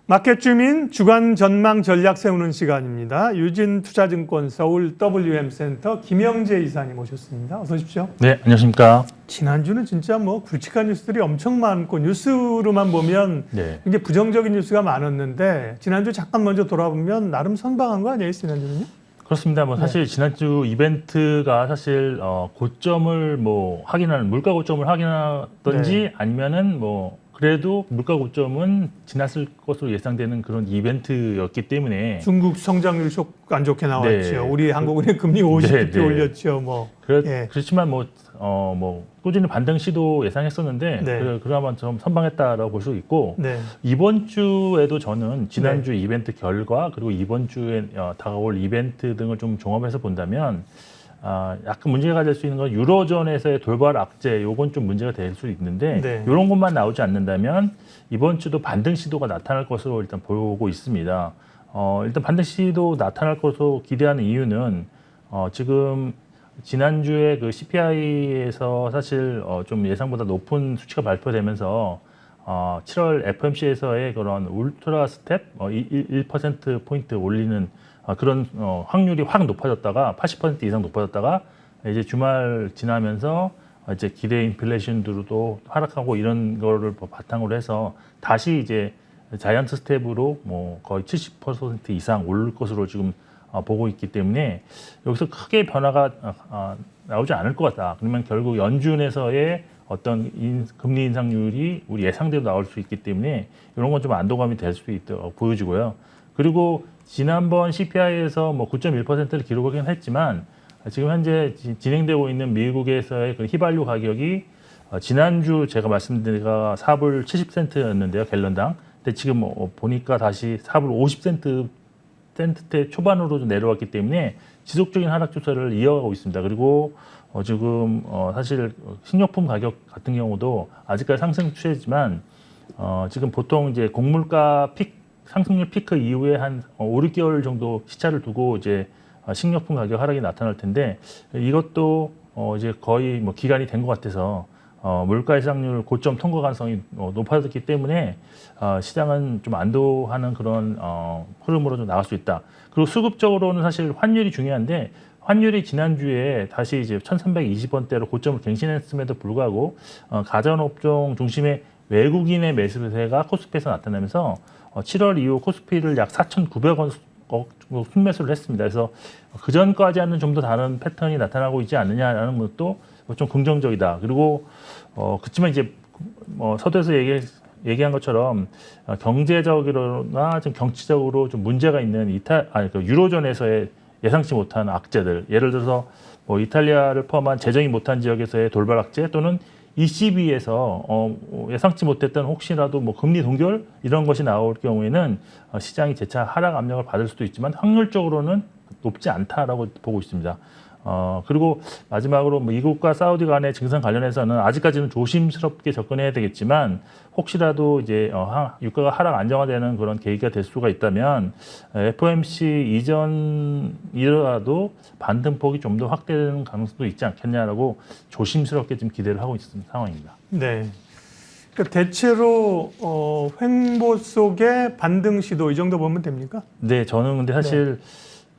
마켓 주민 주간 전망 전략 세우는 시간입니다. 유진투자증권 서울 WM센터 김영재 이사님 모셨습니다. 어서 오십시오. 네, 안녕하십니까. 지난주는 진짜 뭐 굵직한 뉴스들이 엄청 많고 뉴스로만 보면 네. 굉장히 부정적인 뉴스가 많았는데 지난주 잠깐 먼저 돌아보면 나름 선방한 거 아니에요, 지난주는요? 그렇습니다. 뭐 사실 지난주 이벤트가 사실 고점을 뭐 확인하는 물가 고점을 확인하든지 아니면은 뭐 그래도 물가 고점은 지났을 것으로 예상되는 그런 이벤트였기 때문에 중국 성장률이 안 좋게 나왔죠. 네. 우리 한국은행 금리 50bp 네. 올렸죠. 뭐. 그렇지만 뭐 꾸준히 반등 시도 예상했었는데 그나마 좀 선방했다라고 볼 수 있고 이번 주에도 저는 지난주 이벤트 결과 그리고 이번 주에 다가올 이벤트 등을 좀 종합해서 본다면 약간 문제가 될 수 있는 건 유로존에서의 돌발 악재, 요건 좀 문제가 될 수 있는데 이런 것만 나오지 않는다면 이번 주도 반등 시도가 나타날 것으로 일단 보고 있습니다. 일단 반등 시도 나타날 것으로 기대하는 이유는 지금 지난주에 그 CPI에서 사실 좀 예상보다 높은 수치가 발표되면서 7월 FOMC에서의 그런 울트라 스텝 1%포인트 올리는 그런 확률이 확 높아졌다가 80% 이상 높아졌다가 이제 주말 지나면서 이제 기대 인플레이션도 하락하고 이런 거를 바탕으로 해서 다시 이제 자이언트 스텝으로 뭐 거의 70% 이상 오를 것으로 지금 보고 있기 때문에 여기서 크게 변화가 나오지 않을 것 같다. 그러면 결국 연준에서의 어떤 금리 인상률이 우리 예상대로 나올 수 있기 때문에 이런 건 좀 안도감이 될 수 있다고 보여지고요. 그리고 지난번 CPI에서 뭐 9.1%를 기록하긴 했지만 지금 현재 진행되고 있는 미국에서의 그 휘발유 가격이 지난주 제가 말씀드린 데가 4불 70센트였는데요, 갤런당. 근데 지금 보니까 다시 4불 50센트대 초반으로 좀 내려왔기 때문에 지속적인 하락 추세를 이어가고 있습니다. 그리고 지금 사실 식료품 가격 같은 경우도 아직까지 상승 추세지만 지금 보통 이제 곡물가 상승률 피크 이후에 한 5, 6개월 정도 시차를 두고 이제 식료품 가격 하락이 나타날 텐데 이것도 이제 거의 뭐 기간이 된 것 같아서 물가 인상률 고점 통과 가능성이 높아졌기 때문에 시장은 좀 안도하는 그런 흐름으로 좀 나갈 수 있다. 그리고 수급적으로는 사실 환율이 중요한데 환율이 지난주에 다시 이제 1,320원대로 고점을 갱신했음에도 불구하고 가전업종 중심의 외국인의 매수세가 코스피에서 나타나면서 7월 이후 코스피를 약 4,900원 정도 순매수를 했습니다. 그래서 그 전까지 하는 좀 더 다른 패턴이 나타나고 있지 않느냐라는 것도 좀 긍정적이다. 그리고 그렇지만 이제 서두에서 얘기한 것처럼 경제적으로나 좀 정치적으로 좀 문제가 있는 그 유로존에서의 예상치 못한 악재들, 예를 들어서 뭐 이탈리아를 포함한 재정이 못한 지역에서의 돌발 악재 또는 ECB에서 예상치 못했던 혹시라도 뭐 금리 동결 이런 것이 나올 경우에는 시장이 재차 하락 압력을 받을 수도 있지만 확률적으로는 높지 않다라고 보고 있습니다. 그리고 마지막으로 뭐 미국과 사우디 간의 증상 관련해서는 아직까지는 조심스럽게 접근해야 되겠지만 혹시라도 이제 유가가 하락 안정화되는 그런 계기가 될 수가 있다면 FOMC 이전이라도 반등폭이 좀 더 확대되는 가능성도 있지 않겠냐라고 조심스럽게 지금 기대를 하고 있는 상황입니다. 네. 그러니까 대체로 횡보 속의 반등 시도 이 정도 보면 됩니까? 네, 저는 근데 사실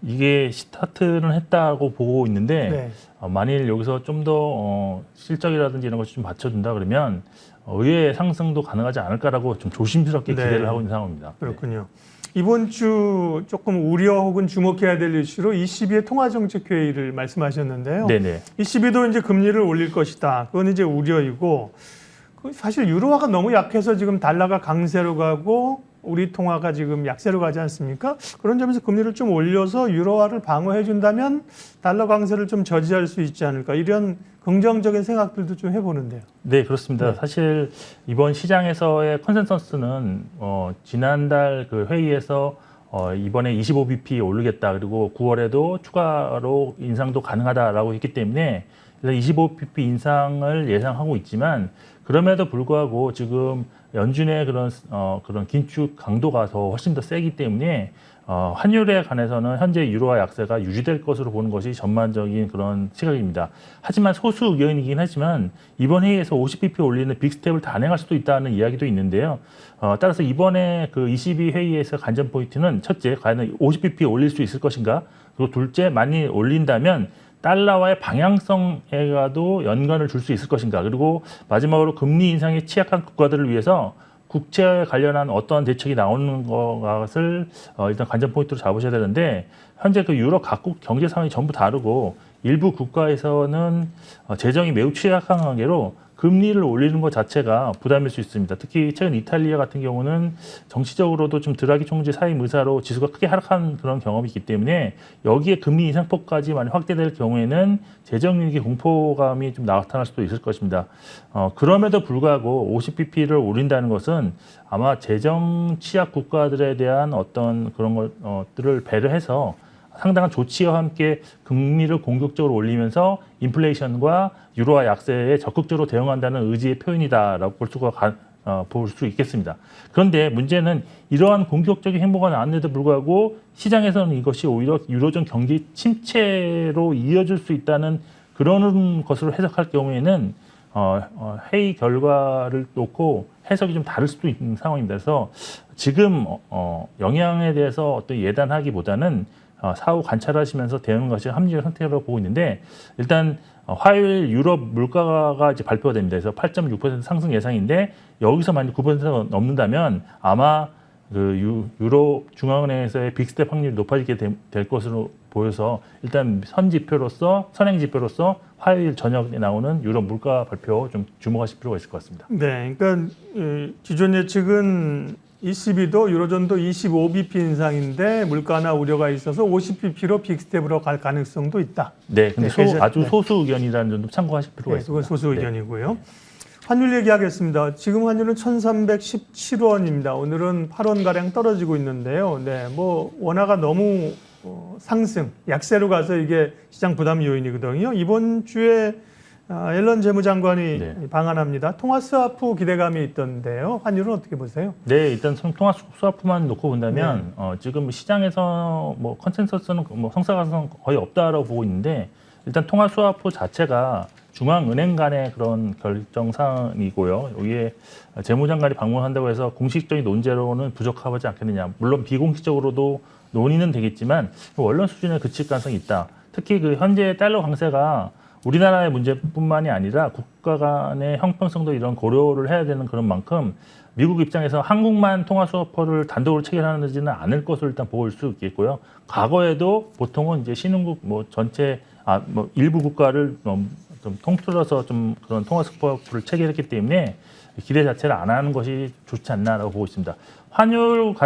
이게 스타트는 했다고 보고 있는데 만일 여기서 좀 더 실적이라든지 이런 것이 좀 받쳐준다 그러면 의외의 상승도 가능하지 않을까라고 좀 조심스럽게 기대를 하고 있는 상황입니다. 그렇군요. 이번 주 조금 우려 혹은 주목해야 될 이슈로 ECB의 통화정책회의를 말씀하셨는데요. ECB도 이제 금리를 올릴 것이다. 그건 이제 우려이고 사실 유로화가 너무 약해서 지금 달러가 강세로 가고 우리 통화가 지금 약세로 가지 않습니까? 그런 점에서 금리를 좀 올려서 유로화를 방어해 준다면 달러 강세를 좀 저지할 수 있지 않을까 이런 긍정적인 생각들도 좀 해보는데요. 네, 그렇습니다. 사실 이번 시장에서의 컨센서스는 지난달 그 회의에서 이번에 25bp 오르겠다 그리고 9월에도 추가로 인상도 가능하다라고 했기 때문에 그래서 25pp 인상을 예상하고 있지만 그럼에도 불구하고 지금 연준의 그런 긴축 강도가 훨씬 더 세기 때문에 환율에 관해서는 현재 유로화 약세가 유지될 것으로 보는 것이 전반적인 그런 시각입니다. 하지만 소수 의견이긴 하지만 이번 회의에서 50bp 올리는 빅스텝을 단행할 수도 있다는 이야기도 있는데요. 따라서 이번에 그 22 회의에서 관전 포인트는 첫째, 과연 50bp 올릴 수 있을 것인가? 그리고 둘째, 많이 올린다면 달러와의 방향성에도 연관을 줄 수 있을 것인가? 그리고 마지막으로 금리 인상에 취약한 국가들을 위해서 국채에 관련한 어떠한 대책이 나오는 것을 일단 관전 포인트로 잡으셔야 되는데 현재 그 유럽 각국 경제 상황이 전부 다르고 일부 국가에서는 재정이 매우 취약한 관계로 금리를 올리는 것 자체가 부담일 수 있습니다. 특히 최근 이탈리아 같은 경우는 정치적으로도 좀 드라기 총재 사임 의사로 지수가 크게 하락한 그런 경험이 있기 때문에 여기에 금리 인상폭까지 많이 확대될 경우에는 재정위기 공포감이 좀 나타날 수도 있을 것입니다. 그럼에도 불구하고 50bp를 올린다는 것은 아마 재정 취약 국가들에 대한 어떤 그런 것들을 배려해서 상당한 조치와 함께 금리를 공격적으로 올리면서 인플레이션과 유로화 약세에 적극적으로 대응한다는 의지의 표현이다라고 볼 수 있겠습니다. 그런데 문제는 이러한 공격적인 행보가 나왔는데도 불구하고 시장에서는 이것이 오히려 유로존 경기 침체로 이어질 수 있다는 그런 것으로 해석할 경우에는 회의 결과를 놓고 해석이 좀 다를 수도 있는 상황입니다. 그래서 지금 영향에 대해서 어떤 예단하기보다는 사후 관찰하시면서 대응하는 것이 합리적 선택으로 보고 있는데 일단 화요일 유럽 물가가 이제 발표가 됩니다. 그래서 8.6% 상승 예상인데 여기서 만약 9%가 넘는다면 아마 그 유로 중앙은행에서의 빅스텝 확률이 높아지게 될 것으로 보여서 일단 선행 지표로서 화요일 저녁에 나오는 유럽 물가 발표 좀 주목하실 필요가 있을 것 같습니다. 네, 그러니까 기존 예측은 ECB도 유로존도 25bp 인상인데 물가나 우려가 있어서 50bp로 빅스텝으로 갈 가능성도 있다. 네, 근데 아주 소수 의견이라는 점도 참고하실 필요가 있습니다. 그건 소수 의견이고요. 환율 얘기하겠습니다. 지금 환율은 1,317원입니다. 오늘은 8원 가량 떨어지고 있는데요. 네, 뭐 원화가 너무 상승, 약세로 가서 이게 시장 부담 요인이거든요. 이번 주에 옐런 재무장관이 방한합니다. 통화 스와프 기대감이 있던데요. 환율은 어떻게 보세요? 네, 일단 통화 스와프만 놓고 본다면 지금 시장에서 뭐 컨센서스는 뭐 성사가능 거의 없다라고 보고 있는데 일단 통화 스와프 자체가 중앙은행 간의 그런 결정 사항이고요. 여기에 재무장관이 방문한다고 해서 공식적인 논제로는 부적합하지 않겠느냐. 물론 비공식적으로도 논의는 되겠지만 원론 수준에 그칠 가능성이 있다. 특히 그 현재 달러 강세가 우리나라의 문제뿐만이 아니라 국가 간의 형평성도 이런 고려를 해야 되는 그런 만큼 미국 입장에서 한국만 통화 스와프를 단독으로 체결하지는 않을 것으로 일단 볼 수 있겠고요. 과거에도 보통은 이제 신흥국 뭐 전체 뭐 일부 국가를 좀 통틀어서 좀 그런 통화 스와프를 체결했기 때문에 기대 자체를 안 하는 것이 좋지 않나라고 보고 있습니다. 환율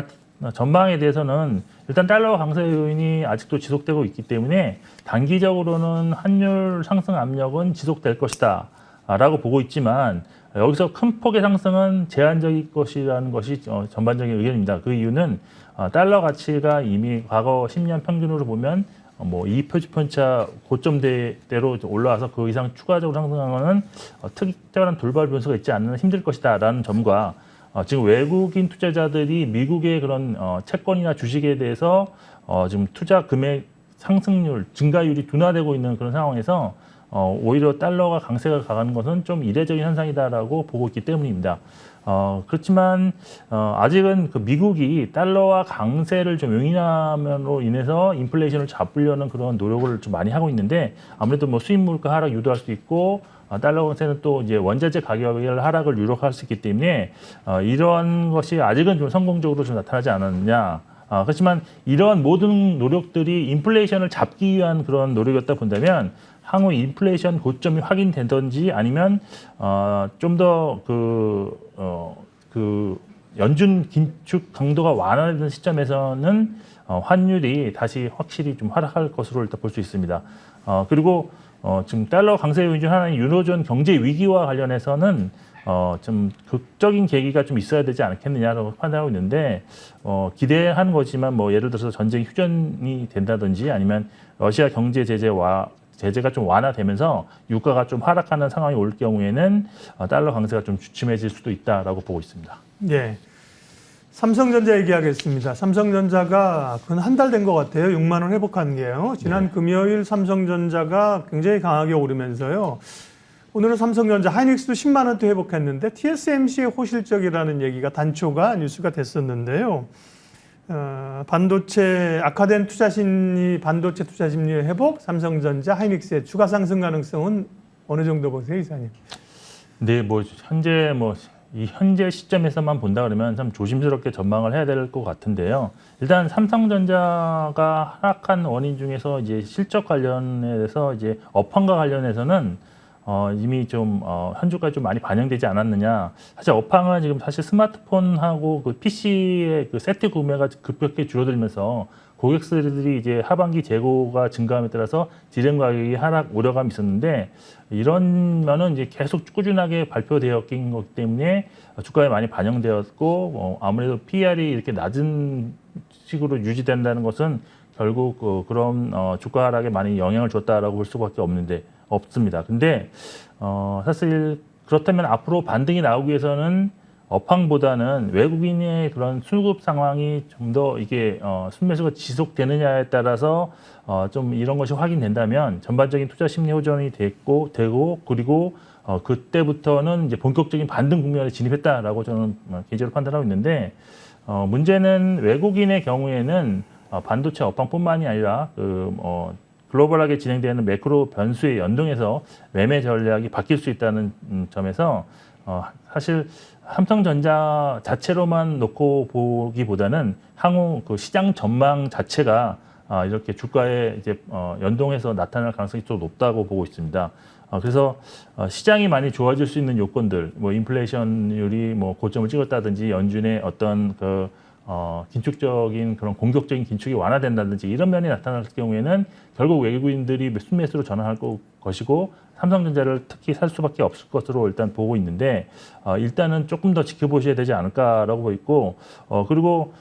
전망에 대해서는 일단 달러 강세 요인이 아직도 지속되고 있기 때문에 단기적으로는 환율 상승 압력은 지속될 것이다 라고 보고 있지만 여기서 큰 폭의 상승은 제한적일 것이라는 것이 전반적인 의견입니다. 그 이유는 달러 가치가 이미 과거 10년 평균으로 보면 뭐 2%차 고점대로 올라와서 그 이상 추가적으로 상승하는 특별한 돌발 변수가 있지 않으면 힘들 것이다라는 점과 지금 외국인 투자자들이 미국의 그런 채권이나 주식에 대해서 지금 투자 금액 상승률, 증가율이 둔화되고 있는 그런 상황에서 오히려 달러가 강세가 가는 것은 좀 이례적인 현상이다라고 보고 있기 때문입니다. 그렇지만 아직은 그 미국이 달러와 강세를 좀 용인함으로 인해서 인플레이션을 잡으려는 그런 노력을 좀 많이 하고 있는데 아무래도 뭐 수입 물가 하락 유도할 수 있고 달러 강세는 또 이제 원자재 가격의 하락을 유력할 수 있기 때문에 이러한 것이 아직은 좀 성공적으로 좀 나타나지 않았느냐. 그렇지만 이러한 모든 노력들이 인플레이션을 잡기 위한 그런 노력이었다 본다면 향후 인플레이션 고점이 확인되든지 아니면 좀 더 그 연준 긴축 강도가 완화되는 시점에서는 환율이 다시 확실히 좀 하락할 것으로 일단 볼 수 있습니다. 그리고 지금 달러 강세 요인 중 하나인 유로존 경제 위기와 관련해서는 좀 극적인 계기가 좀 있어야 되지 않겠느냐라고 판단하고 있는데 기대하는 거지만 뭐 예를 들어서 전쟁 휴전이 된다든지 아니면 러시아 경제 제재와 제재가 좀 완화되면서 유가가 좀 하락하는 상황이 올 경우에는 달러 강세가 좀 주춤해질 수도 있다라고 보고 있습니다. 예. 삼성전자 얘기하겠습니다. 삼성전자가 근 한 달 된 것 같아요. 6만 원 회복한 게요. 지난 네. 금요일 삼성전자가 굉장히 강하게 오르면서요. 오늘은 삼성전자 하이닉스도 10만 원대 회복했는데 TSMC의 호실적이라는 얘기가 단초가 뉴스가 됐었는데요. 반도체 악화된 투자심리, 반도체 투자심리의 회복, 삼성전자, 하이닉스의 추가 상승 가능성은 어느 정도 보세요, 이사님? 네, 뭐 현재 이 현재 시점에서만 본다 그러면 참 조심스럽게 전망을 해야 될 것 같은데요. 일단 삼성전자가 하락한 원인 중에서 이제 실적 관련해서 이제 업황과 관련해서는 이미 좀 현주가에 좀 많이 반영되지 않았느냐. 사실 업황은 지금 사실 스마트폰하고 그 PC의 그 세트 구매가 급격히 줄어들면서 고객들이 이제 하반기 재고가 증가함에 따라서 디램 가격이 하락 우려감이 있었는데 이런 면은 이제 계속 꾸준하게 발표되었긴 거기 때문에 주가에 많이 반영되었고 아무래도 PER이 이렇게 낮은 식으로 유지된다는 것은 결국 그런 주가 하락에 많이 영향을 줬다라고 볼 수밖에 없습니다. 근데 사실 그렇다면 앞으로 반등이 나오기 위해서는 업황보다는 외국인의 그런 수급 상황이 좀 더 이게 순매수가 지속되느냐에 따라서 좀 이런 것이 확인된다면 전반적인 투자 심리 호전이 되고 그리고 그때부터는 이제 본격적인 반등 국면에 진입했다라고 저는 개인적으로 판단하고 있는데 문제는 외국인의 경우에는 반도체 업황뿐만이 아니라 글로벌하게 진행되는 매크로 변수에 연동해서 매매 전략이 바뀔 수 있다는 점에서 사실 삼성전자 자체로만 놓고 보기보다는 향후 그 시장 전망 자체가 이렇게 주가에 이제 연동해서 나타날 가능성이 좀 높다고 보고 있습니다. 그래서 시장이 많이 좋아질 수 있는 요건들, 뭐 인플레이션율이 뭐 고점을 찍었다든지 연준의 어떤 긴축적인 그런 공격적인 긴축이 완화된다든지 이런 면이 나타날 경우에는 결국 외국인들이 순매수로 전환할 것이고 삼성전자를 특히 살 수밖에 없을 것으로 일단 보고 있는데 일단은 조금 더 지켜보셔야 되지 않을까라고 보고 있고 그리고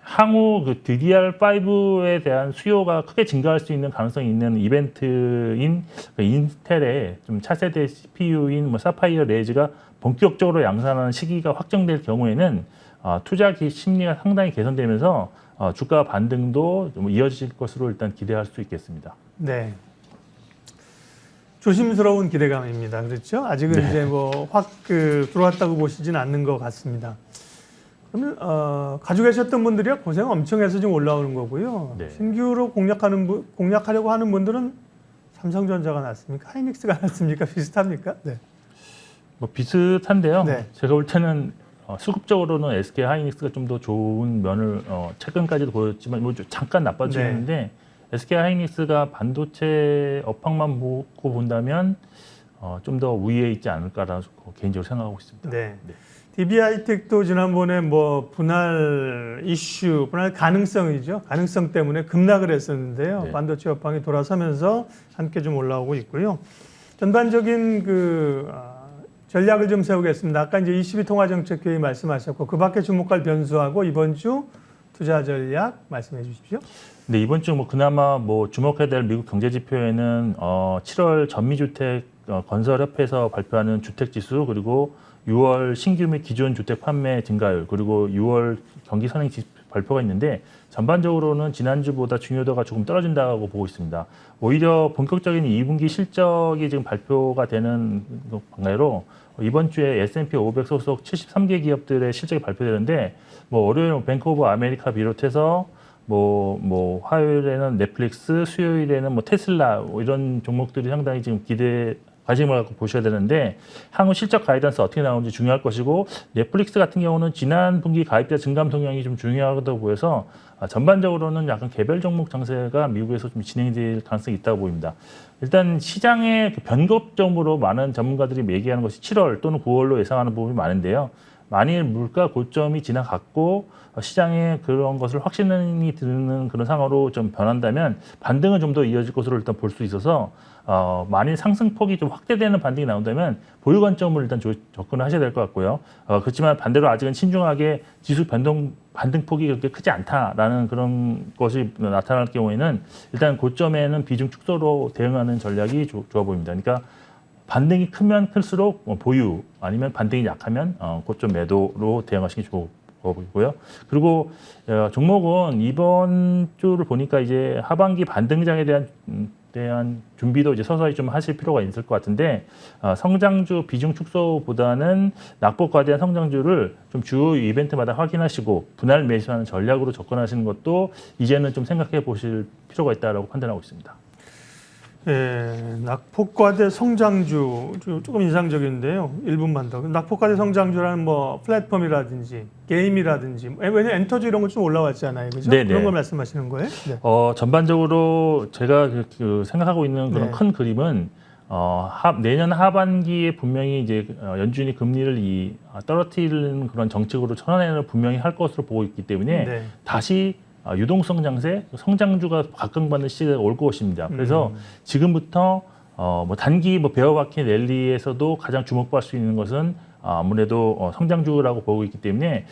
향후 그 DDR5에 대한 수요가 크게 증가할 수 있는 가능성이 있는 이벤트인 인텔의 좀 차세대 CPU인 사파이어 레이즈가 본격적으로 양산하는 시기가 확정될 경우에는 투자 심리가 상당히 개선되면서 주가 반등도 좀 이어질 것으로 일단 기대할 수 있겠습니다. 네. 조심스러운 기대감입니다. 그렇죠? 아직은 네. 이제 확 들어왔다고 보시진 않는 것 같습니다. 그러면 가지고 계셨던 분들이 고생 엄청 해서 지금 올라오는 거고요. 네. 신규로 공략하려고 하는 분들은 삼성전자가 낫습니까? 하이닉스가 낫습니까? 비슷합니까? 네. 뭐 비슷한데요. 네. 제가 볼 때는 수급적으로는 SK 하이닉스가 좀 더 좋은 면을 최근까지도 보였지만 잠깐 나빠지는데 네. SK 하이닉스가 반도체 업황만 보고 본다면 좀 더 우위에 있지 않을까라고 개인적으로 생각하고 있습니다. 네. 네. DB하이텍도 지난번에 분할 이슈, 분할 가능성이죠. 가능성 때문에 급락을 했었는데요. 네. 반도체 업황이 돌아서면서 함께 좀 올라오고 있고요. 전반적인 전략을 좀 세우겠습니다. 아까 이제 22통화정책회의 말씀하셨고 그 밖에 주목할 변수하고 이번 주 투자 전략 말씀해 주십시오. 네, 이번 주 그나마 주목해야 될 미국 경제 지표에는 7월 전미주택 건설협회에서 발표하는 주택지수 그리고 6월 신규 및 기존 주택 판매 증가율 그리고 6월 경기 선행 발표가 있는데 전반적으로는 지난주보다 중요도가 조금 떨어진다고 보고 있습니다. 오히려 본격적인 2분기 실적이 지금 발표가 되는 관계로 이번 주에 S&P 500 소속 73개 기업들의 실적이 발표되는데 월요일은 뱅크 오브 아메리카 비롯해서 화요일에는 넷플릭스, 수요일에는 테슬라 이런 종목들이 상당히 지금 관심을 갖고 보셔야 되는데 향후 실적 가이던스 어떻게 나오는지 중요할 것이고 넷플릭스 같은 경우는 지난 분기 가입자 증감 성향이 좀 중요하다고 보여서 전반적으로는 약간 개별 종목 장세가 미국에서 좀 진행될 가능성이 있다고 보입니다. 일단 시장에 변곡점으로 많은 전문가들이 얘기하는 것이 7월 또는 9월로 예상하는 부분이 많은데요. 만일 물가 고점이 지나갔고 시장에 그런 것을 확신이 드는 그런 상황으로 좀 변한다면 반등은 좀 더 이어질 것으로 일단 볼 수 있어서 만일 상승폭이 좀 확대되는 반등이 나온다면 보유 관점을 일단 접근을 하셔야 될 것 같고요. 그렇지만 반대로 아직은 신중하게 지수 반등폭이 그렇게 크지 않다라는 그런 것이 나타날 경우에는 일단 고점에는 비중 축소로 대응하는 전략이 좋아 보입니다. 그러니까 반등이 크면 클수록 보유 아니면 반등이 약하면 고점 매도로 대응하시는 게 좋고 보이고요. 그리고 종목은 이번 주를 보니까 이제 하반기 반등장에 대한 준비도 이제 서서히 좀 하실 필요가 있을 것 같은데 성장주 비중 축소보다는 낙폭과대한 성장주를 좀 주 이벤트마다 확인하시고 분할 매수하는 전략으로 접근하시는 것도 이제는 좀 생각해 보실 필요가 있다고 판단하고 있습니다. 예, 낙폭과대 성장주 조금 인상적인데요. 1분만 더. 낙폭과대 성장주라는 뭐 플랫폼이라든지 게임이라든지 왜냐면 엔터지 이런 거 좀 올라왔잖아요, 그죠? 네네. 그런 걸 말씀하시는 거예요? 네. 전반적으로 제가 생각하고 있는 그런 큰 그림은 내년 하반기에 분명히 이제 연준이 금리를 떨어뜨리는 그런 정책으로 전환을 분명히 할 것으로 보고 있기 때문에 다시 유동성 장세, 성장주가 각광받는 시대가 올 것입니다. 그래서 지금부터 뭐 단기 베어바퀴 랠리에서도 가장 주목받을 수 있는 것은 아무래도 성장주라고 보고 있기 때문에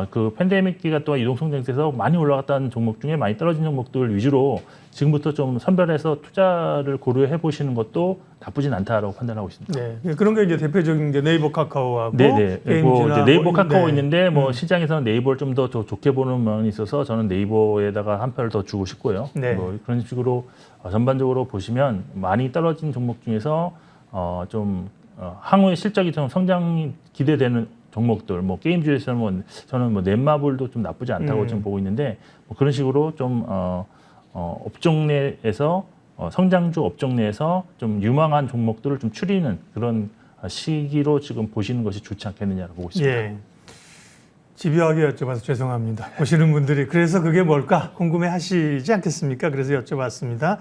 그 팬데믹 기간 동안 유동성 장세에서 많이 올라갔다는 종목 중에 많이 떨어진 종목들 위주로 지금부터 좀 선별해서 투자를 고려해 보시는 것도 나쁘진 않다라고 판단하고 있습니다. 네, 그런 게 이제 대표적인 게 네이버 카카오하고 게임즈나 네이버 카카오 있는데 뭐 시장에서는 네이버를 좀 더 좋게 보는 면이 있어서 저는 네이버에다가 한 표를 더 주고 싶고요. 뭐 그런 식으로 전반적으로 보시면 많이 떨어진 종목 중에서 좀 향후의 실적이 좀 성장이 기대되는 종목들, 뭐 게임주에서는 저는 넷마블도 좀 나쁘지 않다고 좀 보고 있는데 뭐 그런 식으로 좀 업종 내에서 성장주 업종 내에서 좀 유망한 종목들을 좀 추리는 그런 시기로 지금 보시는 것이 좋지 않겠느냐고 보고 있습니다. 예. 집요하게 여쭤봐서 죄송합니다. 보시는 분들이 그래서 그게 뭘까 궁금해하시지 않겠습니까? 그래서 여쭤봤습니다.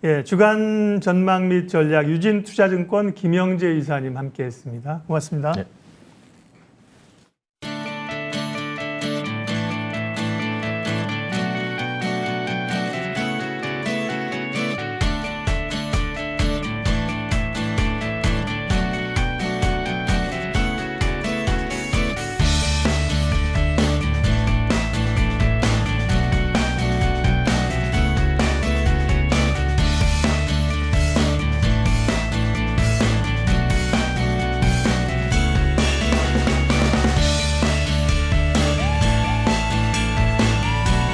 예, 주간 전망 및 전략 유진투자증권 김영재 이사님 함께했습니다. 고맙습니다. 네.